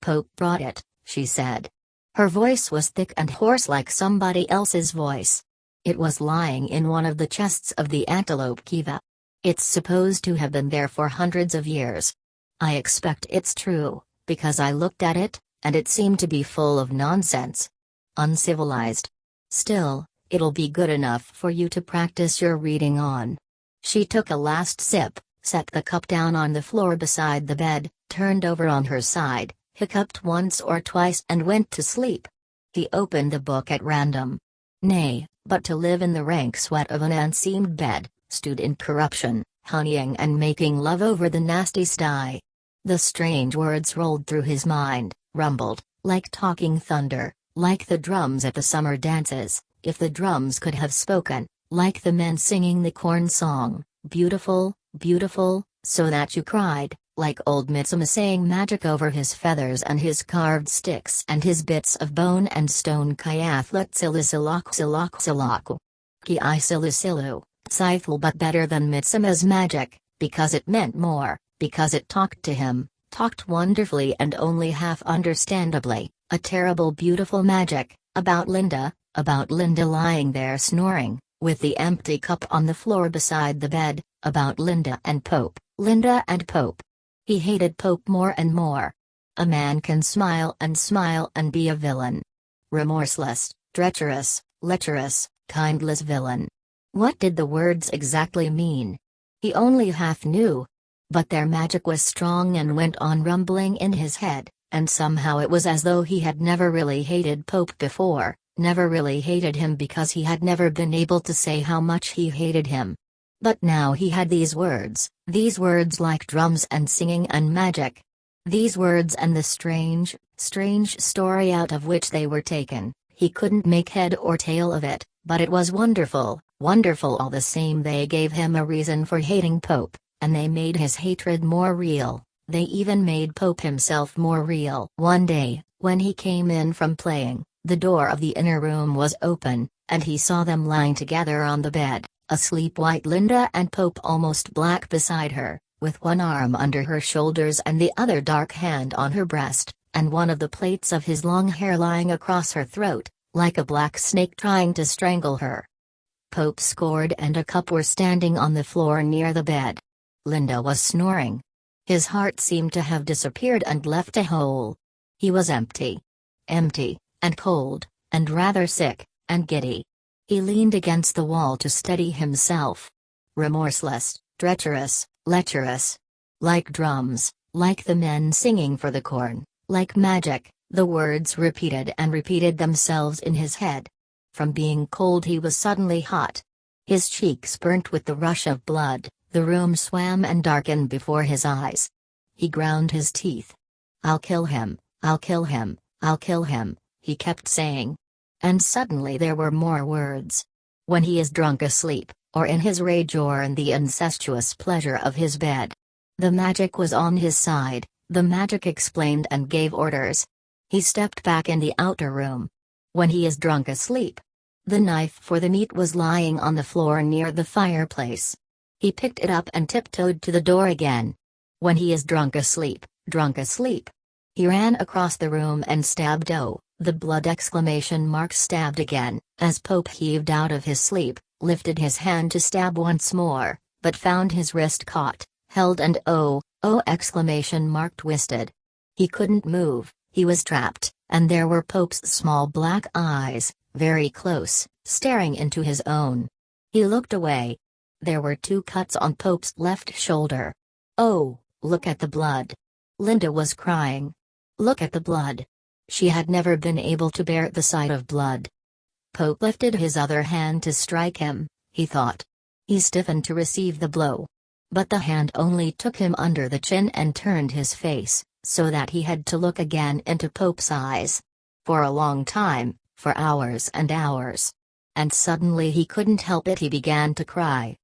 "Pope brought it," she said. Her voice was thick and hoarse like somebody else's voice. "It was lying in one of the chests of the Antelope Kiva. It's supposed to have been there for hundreds of years. I expect it's true, because I looked at it, and it seemed to be full of nonsense. Uncivilized. Still, it'll be good enough for you to practice your reading on." She took a last sip, set the cup down on the floor beside the bed, turned over on her side, hiccuped once or twice and went to sleep. He opened the book at random. Nay, but to live in the rank sweat of an unseamed bed, stewed in corruption, honeying and making love over the nasty sty. The strange words rolled through his mind, rumbled, like talking thunder, like the drums at the summer dances, if the drums could have spoken, like the men singing the corn song, beautiful, beautiful, so that you cried, like old Mitsuma saying magic over his feathers and his carved sticks and his bits of bone and stone Kyathlet Silisilaku Ki I Silisilu, Scythel but better than Mitsuma's magic, because it meant more, because it talked to him, talked wonderfully and only half understandably, a terrible beautiful magic, about Linda lying there snoring, with the empty cup on the floor beside the bed, about Linda and Pope. He hated Pope more and more. A man can smile and be a villain. Remorseless, treacherous, lecherous, kindless villain. What did the words exactly mean? He only half knew. But their magic was strong and went on rumbling in his head, and somehow it was as though he had never really hated Pope before, never really hated him because he had never been able to say how much he hated him. But now he had these words like drums and singing and magic. These words and the strange story out of which they were taken, he couldn't make head or tail of it, but it was wonderful all the same. They gave him a reason for hating Pope, and they made his hatred more real, they even made Pope himself more real. One day, when he came in from playing, the door of the inner room was open, and he saw them lying together on the bed, asleep, white Linda and Pope almost black beside her, with one arm under her shoulders and the other dark hand on her breast, and one of the plaits of his long hair lying across her throat, like a black snake trying to strangle her. Pope's gourd and a cup were standing on the floor near the bed. Linda was snoring. His heart seemed to have disappeared and left a hole. He was empty, and cold, and rather sick, and giddy. He leaned against the wall to steady himself. Remorseless, treacherous, lecherous. Like drums, like the men singing for the corn, like magic, the words repeated and repeated themselves in his head. From being cold he was suddenly hot. His cheeks burnt with the rush of blood, the room swam and darkened before his eyes. He ground his teeth. "I'll kill him, I'll kill him, I'll kill him," he kept saying. And suddenly there were more words. "When he is drunk asleep, or in his rage or in the incestuous pleasure of his bed." The magic was on his side, the magic explained and gave orders. He stepped back in the outer room. "When he is drunk asleep." The knife for the meat was lying on the floor near the fireplace. He picked it up and tiptoed to the door again. "When he is drunk asleep, drunk asleep." He ran across the room and stabbed. "Oh!" The blood exclamation mark stabbed again, as Pope heaved out of his sleep, lifted his hand to stab once more, but found his wrist caught, held and oh exclamation mark twisted. He couldn't move, he was trapped, and there were Pope's small black eyes, very close, staring into his own. He looked away. There were 2 cuts on Pope's left shoulder. "Oh, look at the blood." Linda was crying. "Look at the blood." She had never been able to bear the sight of blood. Pope lifted his other hand to strike him, he thought. He stiffened to receive the blow. But the hand only took him under the chin and turned his face, so that he had to look again into Pope's eyes. For a long time, for hours and hours. And suddenly he couldn't help it, he began to cry.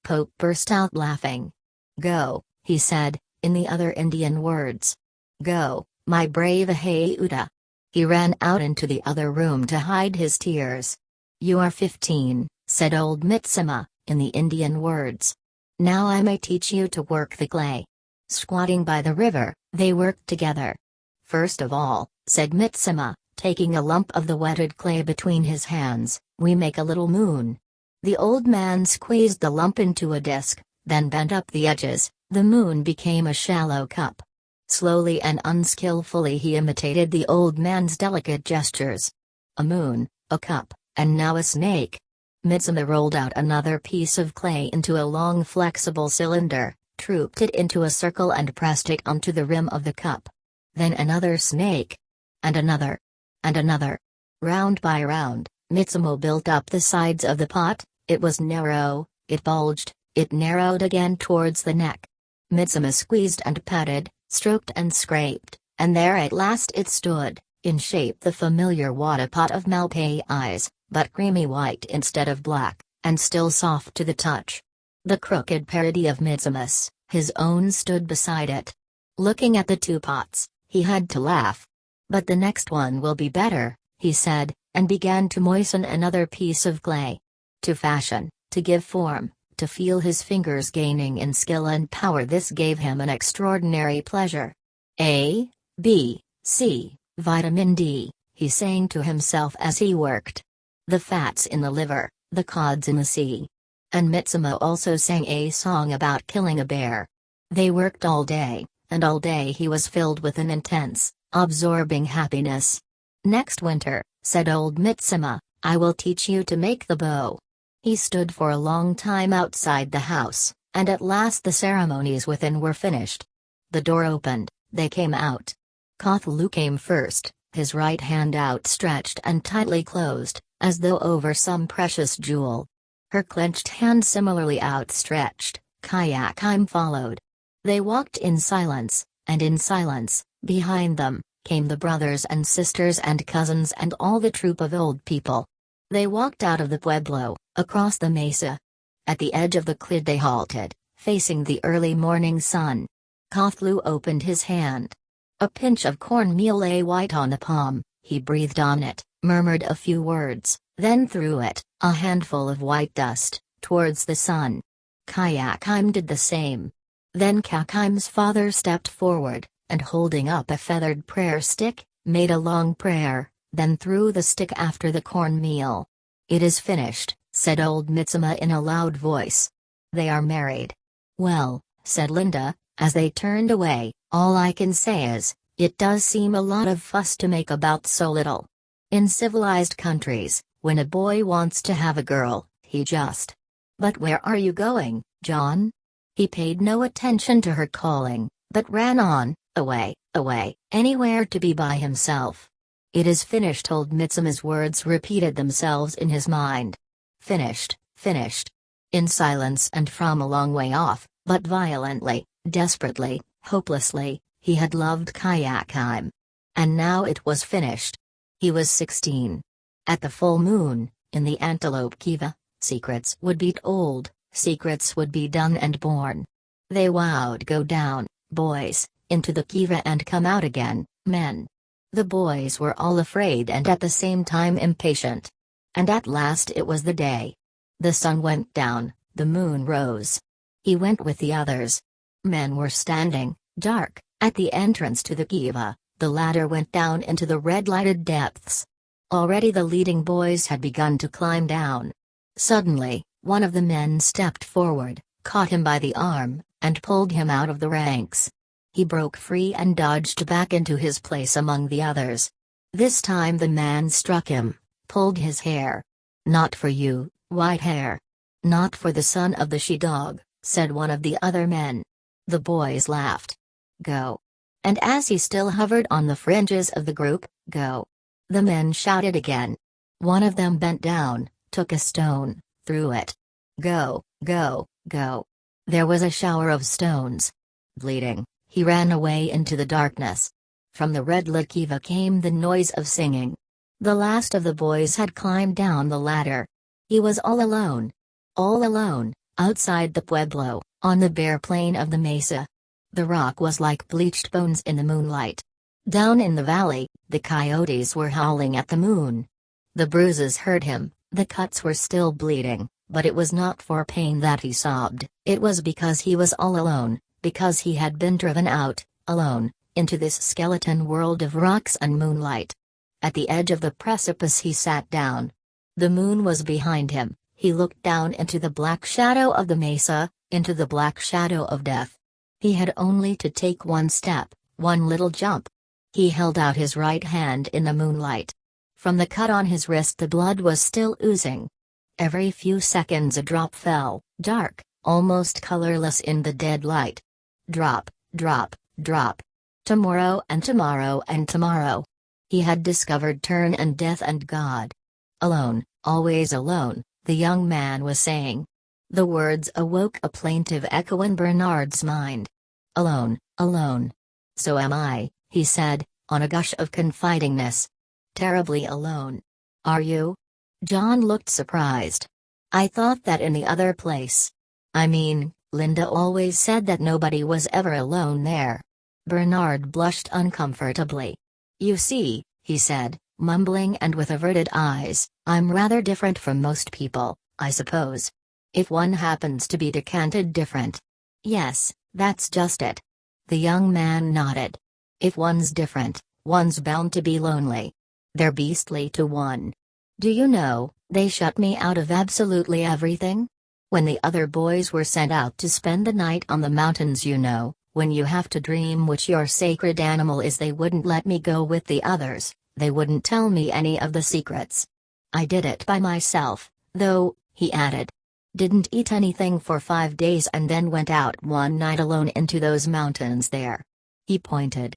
Pope burst out laughing. "Go," he said, in the other Indian words. "Go, my brave Hayuta." He ran out into the other room to hide his tears. "You are 15, said old Mitsima, in the Indian words. "Now I may teach you to work the clay." Squatting by the river, they worked together. "First of all," said Mitsima, taking a lump of the wetted clay between his hands, "we make a little moon." The old man squeezed the lump into a disc, then bent up the edges. The moon became a shallow cup. Slowly and unskillfully he imitated the old man's delicate gestures. A moon, a cup, and now a snake. Mitsuma rolled out another piece of clay into a long flexible cylinder, trooped it into a circle and pressed it onto the rim of the cup. Then another snake. And another. And another. Round by round, Mitsumo built up the sides of the pot. It was narrow, it bulged, it narrowed again towards the neck. Mitsuma squeezed and patted, stroked and scraped, and there at last it stood, in shape the familiar water pot of Malpais eyes, but creamy white instead of black, and still soft to the touch. The crooked parody of Mitsuma's, his own, stood beside it. Looking at the 2 pots, he had to laugh. "But the next one will be better," he said, and began to moisten another piece of clay. To fashion, to give form, to feel his fingers gaining in skill and power. This gave him an extraordinary pleasure. A, B, C, vitamin D, he sang to himself as he worked. The fats in the liver, the cods in the sea. And Mitsuma also sang a song about killing a bear. They worked all day, and all day he was filled with an intense, absorbing happiness. "Next winter," said old Mitsuma, "I will teach you to make the bow." He stood for a long time outside the house, and at last the ceremonies within were finished. The door opened, they came out. Kothlu came first, his right hand outstretched and tightly closed, as though over some precious jewel. Her clenched hand similarly outstretched, Kayakheim followed. They walked in silence, and in silence, behind them, came the brothers and sisters and cousins and all the troop of old people. They walked out of the pueblo, across the mesa. At the edge of the cleared they halted, facing the early morning sun. Kothlu opened his hand. A pinch of cornmeal lay white on the palm. He breathed on it, murmured a few words, then threw it, a handful of white dust, towards the sun. Kayakheim did the same. Then Kakheim's father stepped forward, and holding up a feathered prayer stick, made a long prayer, then threw the stick after the cornmeal. "It is finished," said old Mitsuma in a loud voice. "They are married." "Well," said Linda, as they turned away, "all I can say is, it does seem a lot of fuss to make about so little. In civilized countries, when a boy wants to have a girl, he just—" "But where are you going, John?" He paid no attention to her calling, but ran on, away, away, anywhere to be by himself. "It is finished." Old Mitsuma's words repeated themselves in his mind. Finished, finished. In silence and from a long way off, but violently, desperately, hopelessly, he had loved Kayakheim. And now it was finished. He was 16. At the full moon, in the Antelope Kiva, secrets would be told, secrets would be done and born. They vowed go down, boys, into the Kiva and come out again, men. The boys were all afraid and at the same time impatient. And at last it was the day. The sun went down, the moon rose. He went with the others. Men were standing, dark, at the entrance to the Kiva. The ladder went down into the red-lighted depths. Already the leading boys had begun to climb down. Suddenly, one of the men stepped forward, caught him by the arm, and pulled him out of the ranks. He broke free and dodged back into his place among the others. This time the man struck him, pulled his hair. "Not for you, white hair. Not for the son of the she-dog," said one of the other men. The boys laughed. "Go." And as he still hovered on the fringes of the group, "Go." The men shouted again. One of them bent down, took a stone, threw it. "Go, go, go." There was a shower of stones. Bleeding, he ran away into the darkness. From the red-lit Kiva came the noise of singing. The last of the boys had climbed down the ladder. He was all alone. All alone, outside the pueblo, on the bare plain of the mesa. The rock was like bleached bones in the moonlight. Down in the valley, the coyotes were howling at the moon. The bruises hurt him, the cuts were still bleeding, but it was not for pain that he sobbed, it was because he was all alone, because he had been driven out, alone, into this skeleton world of rocks and moonlight. At the edge of the precipice he sat down. The moon was behind him, he looked down into the black shadow of the mesa, into the black shadow of death. He had only to take one step, one little jump. He held out his right hand in the moonlight. From the cut on his wrist the blood was still oozing. Every few seconds a drop fell, dark, almost colorless in the dead light. Drop, drop, drop. Tomorrow and tomorrow and tomorrow. He had discovered turn and death and God. Alone, always alone, the young man was saying. The words awoke a plaintive echo in Bernard's mind. Alone, alone. "So am I," he said, on a gush of confidingness. "Terribly alone. Are you?" John looked surprised. "I thought that in the other place. I mean, Linda always said that nobody was ever alone there." Bernard blushed uncomfortably. "You see," he said, mumbling and with averted eyes, "I'm rather different from most people, I suppose. If one happens to be decanted different. Yes, that's just it. The young man nodded. If one's different, one's bound to be lonely. They're beastly to one. Do you know, they shut me out of absolutely everything? When the other boys were sent out to spend the night on the mountains, you know, when you have to dream which your sacred animal is, they wouldn't let me go with the others, they wouldn't tell me any of the secrets. I did it by myself, though, he added. Didn't eat anything for 5 days and then went out one night alone into those mountains there. He pointed.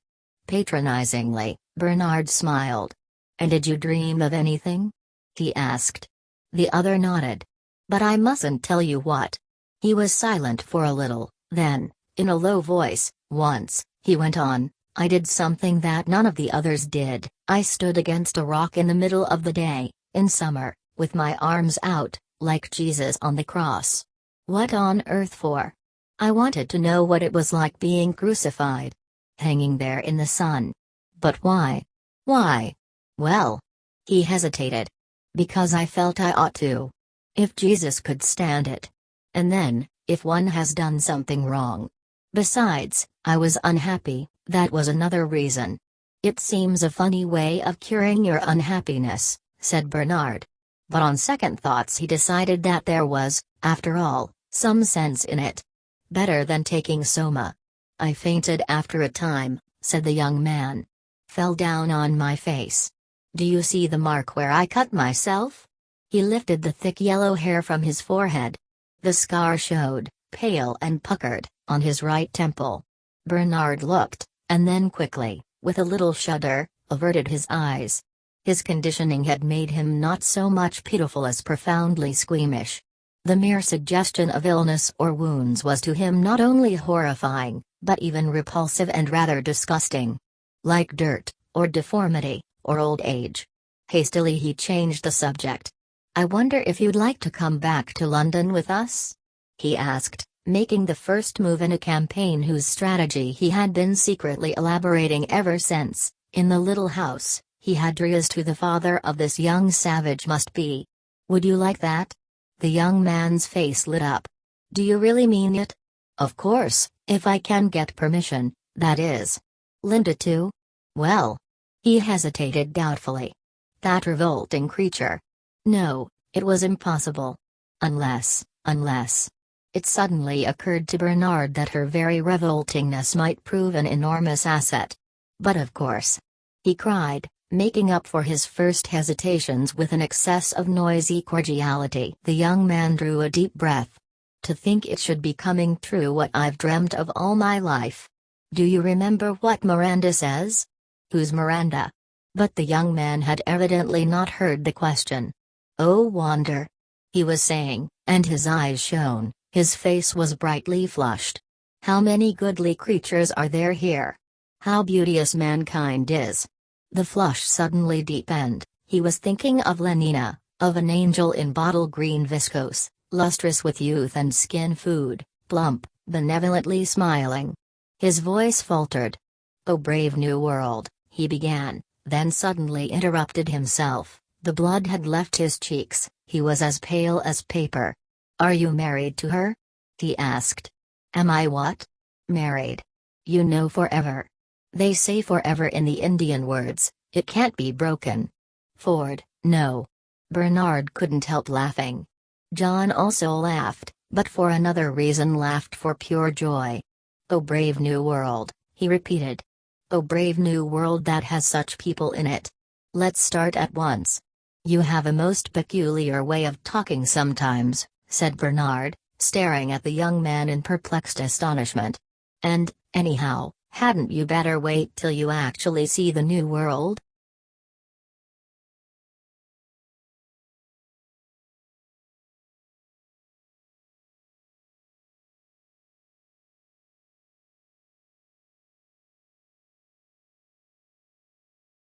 Patronizingly, Bernard smiled. And did you dream of anything? He asked. The other nodded. But I mustn't tell you what. He was silent for a little, then, in a low voice, once, he went on, I did something that none of the others did. I stood against a rock in the middle of the day, in summer, with my arms out, like Jesus on the cross. What on earth for? I wanted to know what it was like being crucified. Hanging there in the sun. But why? Why? Well. He hesitated. Because I felt I ought to. If Jesus could stand it. And then, if one has done something wrong. Besides, I was unhappy, that was another reason. It seems a funny way of curing your unhappiness, said Bernard. But on second thoughts he decided that there was, after all, some sense in it. Better than taking soma. I fainted after a time, said the young man. Fell down on my face. Do you see the mark where I cut myself? He lifted the thick yellow hair from his forehead. The scar showed, pale and puckered, on his right temple. Bernard looked, and then quickly, with a little shudder, averted his eyes. His conditioning had made him not so much pitiful as profoundly squeamish. The mere suggestion of illness or wounds was to him not only horrifying, but even repulsive and rather disgusting. Like dirt, or deformity, or old age. Hastily he changed the subject. I wonder if you'd like to come back to London with us? He asked, making the first move in a campaign whose strategy he had been secretly elaborating ever since, in the little house, he had realized who the father of this young savage must be. Would you like that? The young man's face lit up. Do you really mean it? Of course, if I can get permission, that is. Linda too? Well. He hesitated doubtfully. That revolting creature. No, it was impossible. Unless. It suddenly occurred to Bernard that her very revoltingness might prove an enormous asset. But of course. He cried, making up for his first hesitations with an excess of noisy cordiality. The young man drew a deep breath. To think it should be coming true what I've dreamt of all my life. Do you remember what Miranda says? Who's Miranda? But the young man had evidently not heard the question. Oh Wander. He was saying, and his eyes shone, his face was brightly flushed. How many goodly creatures are there here? How beauteous mankind is. The flush suddenly deepened. He was thinking of Lenina, of an angel in bottle green viscose, lustrous with youth and skin food, plump, benevolently smiling. His voice faltered. "Oh brave new world," he began, then suddenly interrupted himself. The blood had left his cheeks, he was as pale as paper. "Are you married to her?" he asked. "Am I what?" "Married. You know forever. They say forever in the Indian words, it can't be broken." Ford, no. Bernard couldn't help laughing. John also laughed, but for another reason, laughed for pure joy. "Oh brave new world," he repeated. "Oh brave new world that has such people in it. Let's start at once." "You have a most peculiar way of talking sometimes," said Bernard, staring at the young man in perplexed astonishment. "And, anyhow, hadn't you better wait till you actually see the new world?"